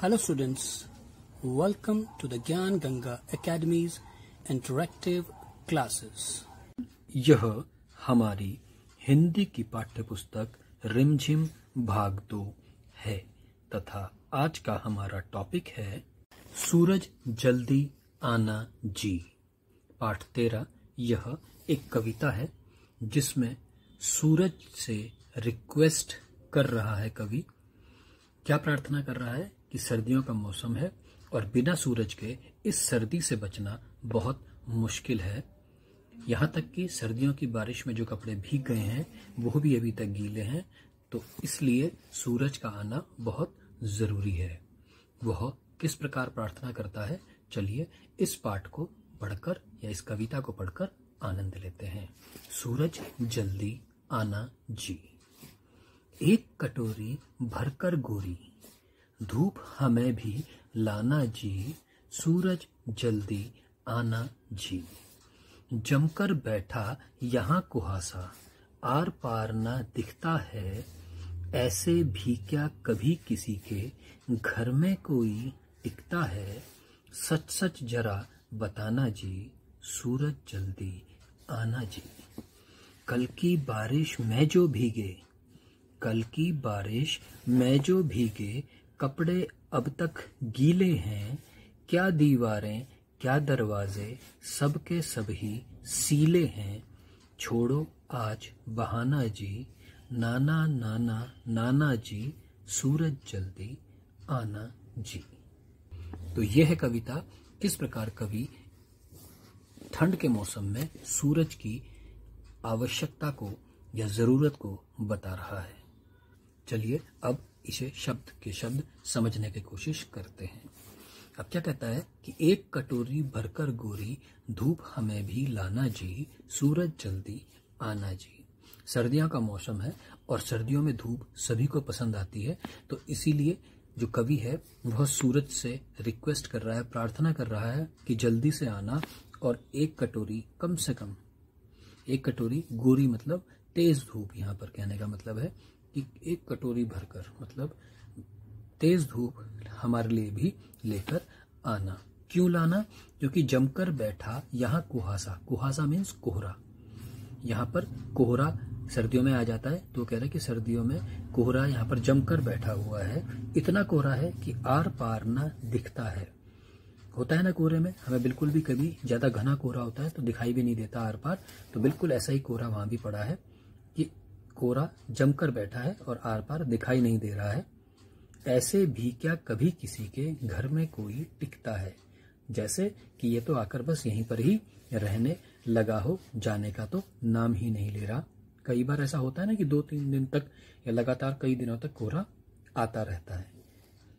Hello students, welcome to the ज्ञान Ganga Academy's interactive classes. यह हमारी हिंदी की पाठ्यपुस्तक रिमझिम भाग 2 है तथा आज का हमारा टॉपिक है सूरज जल्दी आना जी। पाठ 13। यह एक कविता है जिसमें सूरज से रिक्वेस्ट कर रहा है कवि। क्या प्रार्थना कर रहा है कि सर्दियों का मौसम है और बिना सूरज के इस सर्दी से बचना बहुत मुश्किल है। यहाँ तक कि सर्दियों की बारिश में जो कपड़े भीग गए हैं वो भी अभी तक गीले हैं, तो इसलिए सूरज का आना बहुत ज़रूरी है। वह किस प्रकार प्रार्थना करता है, चलिए इस पाठ को पढ़कर या इस कविता को पढ़कर आनंद लेते हैं। सूरज जल्दी आना जी। एक कटोरी भरकर गोरी, धूप हमें भी लाना जी। सूरज जल्दी आना जी। जमकर बैठा यहाँ कुहासा, आर पार ना दिखता है। ऐसे भी क्या कभी किसी के घर में कोई टिकता है। सच सच जरा बताना जी। सूरज जल्दी आना जी। कल की बारिश में जो भीगे, कल की बारिश में जो भीगे, कपड़े अब तक गीले हैं। क्या दीवारें क्या दरवाजे, सबके सभी सीले हैं। छोड़ो आज बहाना जी, नाना नाना नाना जी। सूरज जल्दी आना जी। तो यह है कविता। किस प्रकार कवि ठंड के मौसम में सूरज की आवश्यकता को या जरूरत को बता रहा है। चलिए अब इसे शब्द के शब्द समझने की कोशिश करते हैं। अब क्या कहता है कि एक कटोरी भरकर गोरी, धूप हमें भी लाना जी। सूरज जल्दी आना जी। सर्दियों का मौसम है और सर्दियों में धूप सभी को पसंद आती है, तो इसीलिए जो कवि है वह सूरज से रिक्वेस्ट कर रहा है, प्रार्थना कर रहा है कि जल्दी से आना और एक कटोरी, कम से कम एक कटोरी गोरी मतलब तेज धूप, यहाँ पर कहने का मतलब है कि एक कटोरी भरकर मतलब तेज धूप हमारे लिए भी लेकर आना। क्यों लाना? क्योंकि जमकर बैठा यहाँ कुहासा, कुहासा मीन्स कोहरा। यहाँ पर कोहरा सर्दियों में आ जाता है, तो कह रहे हैं कि सर्दियों में कोहरा यहाँ पर जमकर बैठा हुआ है। इतना कोहरा है कि आर पार ना दिखता है। होता है ना कोहरे में, हमें बिल्कुल भी कभी ज्यादा घना कोहरा होता है तो दिखाई भी नहीं देता आर पार, तो बिल्कुल ऐसा ही कोहरा वहां भी पड़ा है कि कोहरा जमकर बैठा है और आर पार दिखाई नहीं दे रहा है। ऐसे भी क्या कभी किसी के घर में कोई टिकता है। जैसे कि ये तो आकर बस यहीं पर ही रहने लगा हो, जाने का तो नाम ही नहीं ले रहा। कई बार ऐसा होता है ना कि 2-3 दिन तक या लगातार कई दिनों तक कोहरा आता रहता है।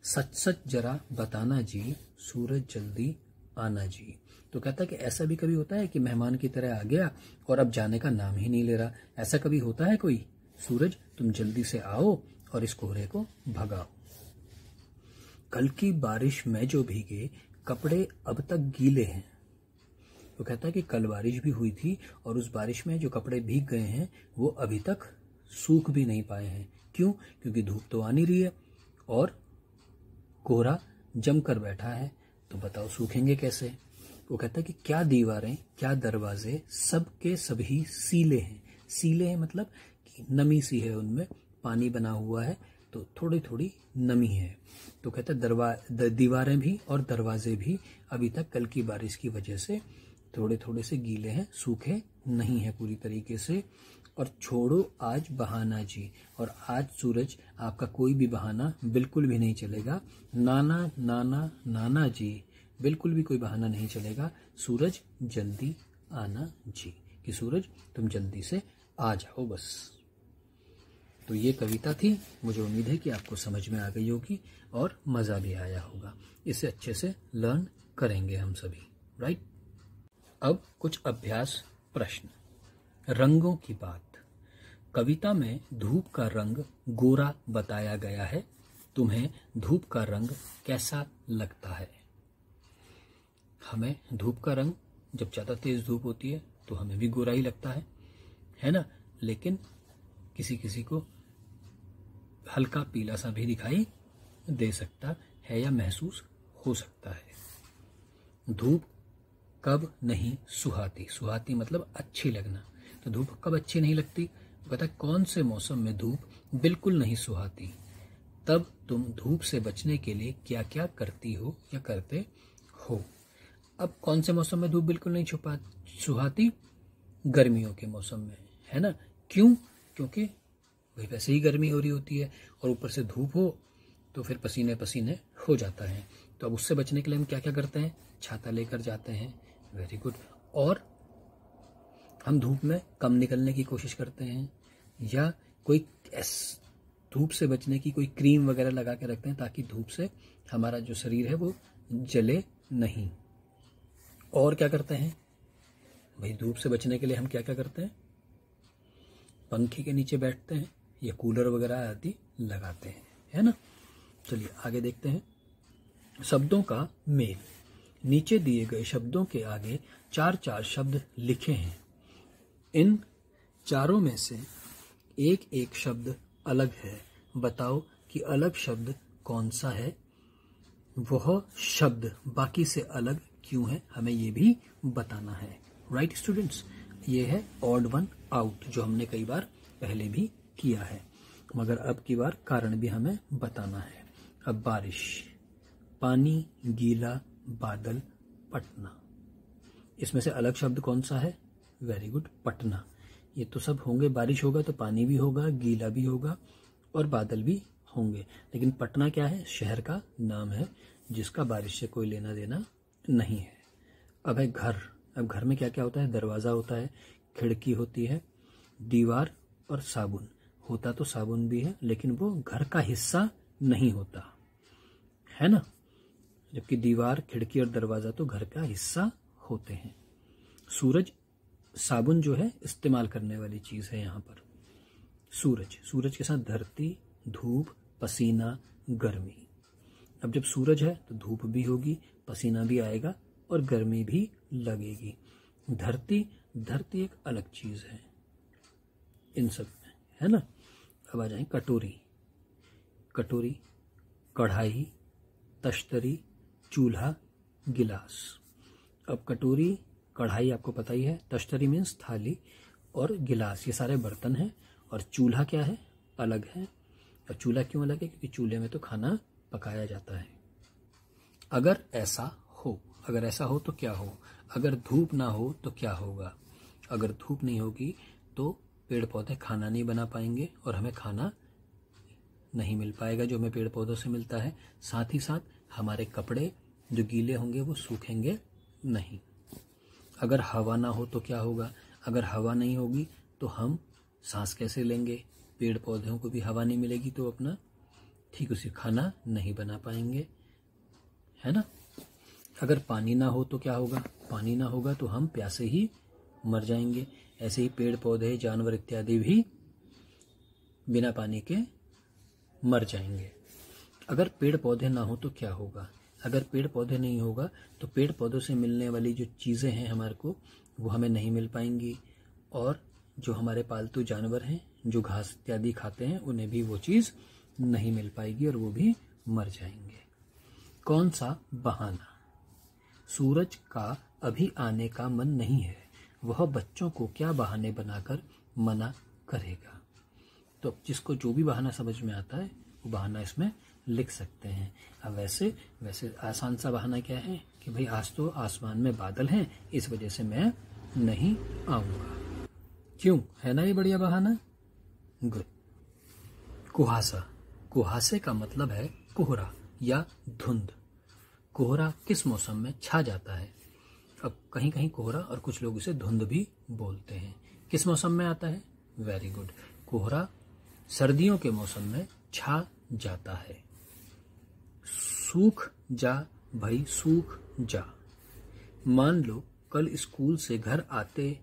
सच सच जरा बताना जी। सूरज जल्दी आना जी। तो कहता है कि ऐसा भी कभी होता है कि मेहमान की तरह आ गया और अब जाने का नाम ही नहीं ले रहा। ऐसा कभी होता है कोई? सूरज तुम जल्दी से आओ और इस कोहरे को भगाओ। कल की बारिश में जो भीगे, कपड़े अब तक गीले हैं। तो कहता है कि कल बारिश भी हुई थी और उस बारिश में जो कपड़े भीग गए हैं वो अभी तक सूख भी नहीं पाए हैं। क्यों? क्योंकि धूप तो आ नहीं रही है और कोहरा जमकर बैठा है, तो बताओ सूखेंगे कैसे? वो कहता है कि क्या दीवारें क्या दरवाजे, सबके सभी सीले हैं। सीले हैं मतलब कि नमी सी है, उनमें पानी बना हुआ है तो थोड़ी थोड़ी नमी है। तो कहता है दीवारें भी और दरवाजे भी अभी तक कल की बारिश की वजह से थोड़े थोड़े से गीले हैं, सूखे नहीं है पूरी तरीके से। और छोड़ो आज बहाना जी, और आज सूरज आपका कोई भी बहाना बिल्कुल भी नहीं चलेगा। नाना नाना नाना जी, बिल्कुल भी कोई बहाना नहीं चलेगा। सूरज जल्दी आना जी, कि सूरज तुम जल्दी से आ जाओ बस। तो ये कविता थी। मुझे उम्मीद है कि आपको समझ में आ गई होगी और मज़ा भी आया होगा। इसे अच्छे से लर्न करेंगे हम सभी, राइट? अब कुछ अभ्यास प्रश्न। रंगों की बात। कविता में धूप का रंग गोरा बताया गया है। तुम्हें धूप का रंग कैसा लगता है? हमें धूप का रंग, जब ज़्यादा तेज धूप होती है तो हमें भी गोरा ही लगता है ना? लेकिन किसी किसी को हल्का पीला सा भी दिखाई दे सकता है या महसूस हो सकता है। धूप कब नहीं सुहाती, सुहाती मतलब अच्छी लगना। तो धूप कब अच्छी नहीं लगती, कहता है कौन से मौसम में धूप बिल्कुल नहीं सुहाती। तब तुम धूप से बचने के लिए क्या क्या करती हो या करते हो। अब कौन से मौसम में धूप बिल्कुल नहीं सुहाती, गर्मियों के मौसम में, है ना। क्यों, क्योंकि भाई वैसे ही गर्मी हो रही होती है और ऊपर से धूप हो तो फिर पसीने पसीने हो जाता है। तो अब उससे बचने के लिए हम क्या क्या करते हैं, छाता लेकर जाते हैं। Very good. और हम धूप में कम निकलने की कोशिश करते हैं, या कोई धूप से बचने की कोई क्रीम वगैरह लगा के रखते हैं ताकि धूप से हमारा जो शरीर है वो जले नहीं। और क्या करते हैं भाई, धूप से बचने के लिए हम क्या क्या करते हैं, पंखे के नीचे बैठते हैं या कूलर वगैरह आदि लगाते हैं, है ना। चलिए आगे देखते हैं। शब्दों का मेल। नीचे दिए गए शब्दों के आगे 4 शब्द लिखे हैं। इन चारों में से एक एक शब्द अलग है। बताओ कि अलग शब्द कौन सा है। वह शब्द बाकी से अलग क्यों है, हमें ये भी बताना है। राइट स्टूडेंट्स, ये है ऑड वन आउट जो हमने कई बार पहले भी किया है, मगर अब की बार कारण भी हमें बताना है। अब बारिश, पानी, गीला, बादल, पटना। इसमें से अलग शब्द कौन सा है, वेरी गुड, पटना। ये तो सब होंगे, बारिश होगा तो पानी भी होगा, गीला भी होगा और बादल भी होंगे। लेकिन पटना क्या है, शहर का नाम है जिसका बारिश से कोई लेना देना नहीं है। अब है घर। अब घर में क्या क्या होता है, दरवाजा होता है, खिड़की होती है, दीवार और साबुन। होता तो साबुन भी है लेकिन वो घर का हिस्सा नहीं होता, है ना। जबकि दीवार, खिड़की और दरवाजा तो घर का हिस्सा होते हैं। सूरज, साबुन जो है इस्तेमाल करने वाली चीज है यहाँ पर। सूरज, सूरज के साथ धरती, धूप, पसीना, गर्मी। अब जब सूरज है तो धूप भी होगी, पसीना भी आएगा और गर्मी भी लगेगी। धरती, धरती एक अलग चीज है इन सब में, है ना। अब आ जाए कटोरी। कटोरी, कढ़ाई, तश्तरी, चूल्हा, गिलास। अब कटोरी, कढ़ाई आपको पता ही है, तश्तरी मीन्स थाली, और गिलास ये सारे बर्तन हैं। और चूल्हा क्या है, अलग है। और चूल्हा क्यों अलग है, क्योंकि चूल्हे में तो खाना पकाया जाता है। अगर ऐसा हो, अगर ऐसा हो तो क्या हो, अगर धूप ना हो तो क्या होगा। अगर धूप नहीं होगी तो पेड़ पौधे खाना नहीं बना पाएंगे और हमें खाना नहीं मिल पाएगा जो हमें पेड़ पौधों से मिलता है। साथ ही साथ हमारे कपड़े जो गीले होंगे वो सूखेंगे नहीं। अगर हवा ना हो तो क्या होगा, अगर हवा नहीं होगी तो हम सांस कैसे लेंगे, पेड़ पौधों को भी हवा नहीं मिलेगी तो अपना ठीक उसी खाना नहीं बना पाएंगे, है ना। अगर पानी ना हो तो क्या होगा, पानी ना होगा तो हम प्यासे ही मर जाएंगे। ऐसे ही पेड़ पौधे, जानवर इत्यादि भी बिना पानी के मर जाएंगे। अगर पेड़ पौधे ना हो तो क्या होगा, अगर पेड़ पौधे नहीं होगा तो पेड़ पौधों से मिलने वाली जो चीज़ें हैं हमारे को वो हमें नहीं मिल पाएंगी। और जो हमारे पालतू जानवर हैं जो घास इत्यादि खाते हैं उन्हें भी वो चीज़ नहीं मिल पाएगी और वो भी मर जाएंगे। कौन सा बहाना। सूरज का अभी आने का मन नहीं है, वह बच्चों को क्या बहाने बनाकर मना करेगा। तो जिसको जो भी बहाना समझ में आता है वो बहाना इसमें लिख सकते हैं। अब वैसे आसान सा बहाना क्या है कि भाई आज तो आसमान में बादल हैं इस वजह से मैं नहीं आऊंगा। क्यों, है ना ये बढ़िया बहाना, गुड। कुहासा, कुहासे का मतलब है कोहरा या धुंध। कोहरा किस मौसम में छा जाता है। अब कहीं कहीं कोहरा और कुछ लोग इसे धुंध भी बोलते हैं। किस मौसम में आता है, वेरी गुड, कोहरा सर्दियों के मौसम में छा जाता है। सूख जा भाई, सूख जा। मान लो कल स्कूल से घर आते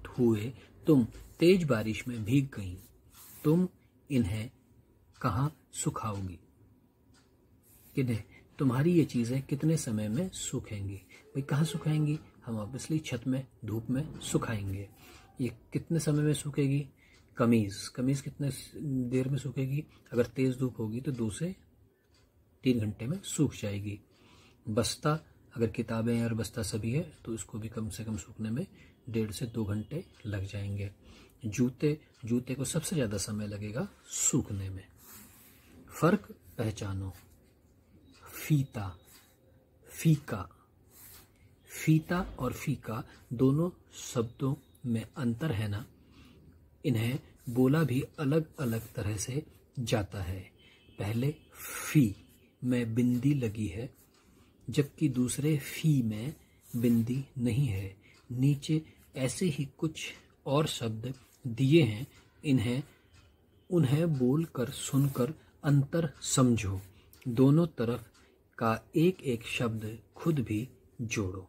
हुए तुम तेज बारिश में भीग गई, तुम इन्हें कहाँ सुखाओगी। किन्हें, तुम्हारी ये चीजें कितने समय में सूखेंगी। भाई कहाँ सुखाएंगी, हम ऑब्वियसली छत में धूप में सुखाएंगे। ये कितने समय में सूखेगी, कमीज, कमीज कितने देर में सूखेगी। अगर तेज धूप होगी तो 2 से 3 घंटे में सूख जाएगी। बस्ता, अगर किताबें और बस्ता सभी है तो इसको भी कम से कम सूखने में 1.5 से 2 घंटे लग जाएंगे। जूते को सबसे ज़्यादा समय लगेगा सूखने में। फर्क पहचानो। फीता, फीका। फीता और फीका दोनों शब्दों में अंतर है ना, इन्हें बोला भी अलग अलग तरह से जाता है। पहले फी में बिंदी लगी है, जबकि दूसरे फी में बिंदी नहीं है। नीचे ऐसे ही कुछ और शब्द दिए हैं, उन्हें बोलकर सुनकर अंतर समझो। दोनों तरफ का एक एक शब्द खुद भी जोड़ो।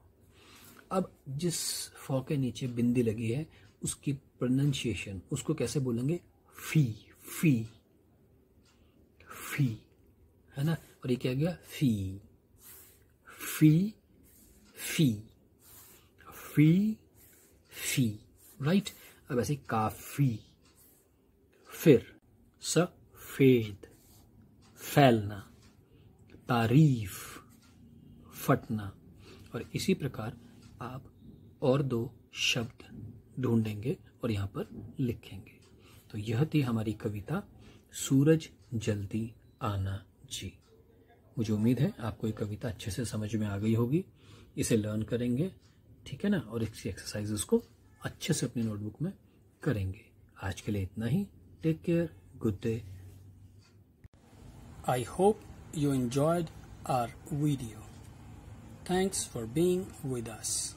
अब जिस फॉ के नीचे बिंदी लगी है उसकी प्रोनाउंसिएशन, उसको कैसे बोलेंगे? फी, फी, फी, है ना। और ये क्या गया? फी, फी, फी, फी, फी, राइट। अब ऐसे काफी। फिर सफेद, फैलना, तारीफ, फटना। और इसी प्रकार आप और 2 शब्द ढूंढेंगे और यहाँ पर लिखेंगे। तो यह थी हमारी कविता सूरज जल्दी आना जी। मुझे उम्मीद है आपको ये कविता अच्छे से समझ में आ गई होगी। इसे लर्न करेंगे, ठीक है ना, और इसकी एक्सरसाइजेस को अच्छे से अपनी नोटबुक में करेंगे। आज के लिए इतना ही। Take care, good day. I hope you enjoyed our video. Thanks for being with us.